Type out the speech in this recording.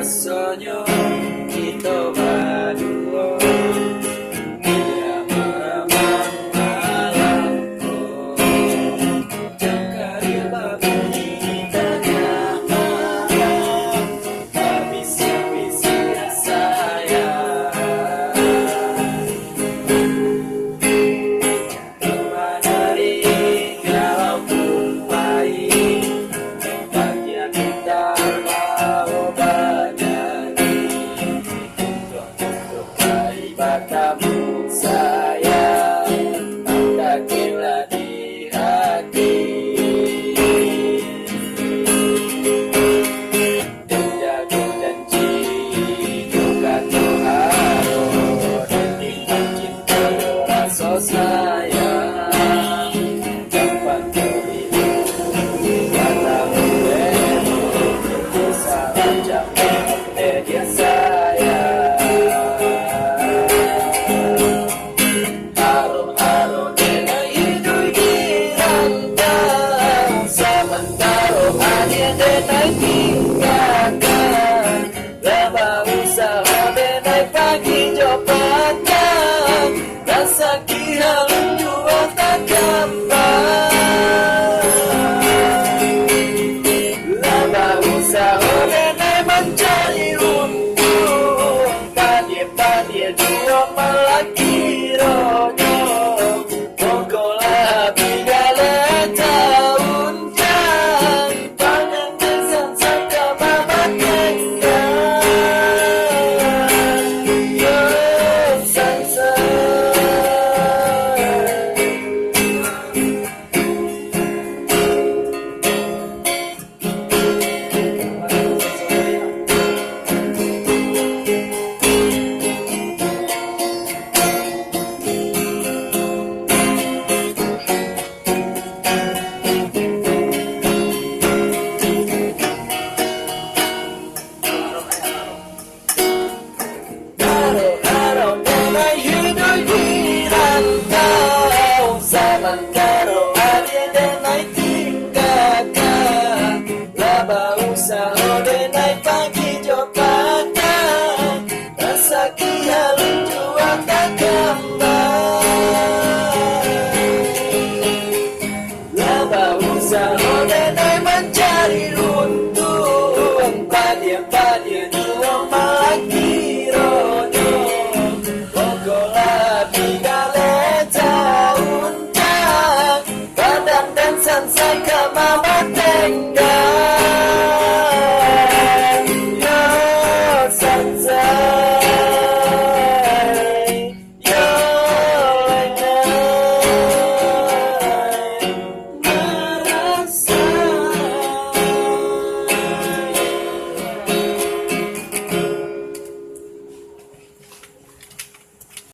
sonyo kita berdua. Dia meramang malamku, cakari babi tengah malam, habis-habis sayang. Menari kalau pun pahit, bagian kita mau bernyanyi untuk bayi batamu sayang, andakilah di hati. Jago janji juga Tuhan, dengan cinta rasa sayang, dapat dirimu batamu bisa ajak media sayang. Alun-alun dengan hidup di rantau, sementara hanya denai tinggalkan, lembah usaha denai pagi jopatan, rasa kihalu jua tak gampang. Lembah usaha denai mencari untung, padia-padia jua melaki rojo, mogolah bigala tahun jang, pangan desan sangka mamat enggan. Sang-sang Haro-haro denai hidup di rantau, sementara ada denai tinggalkan, laba usaha denai pagi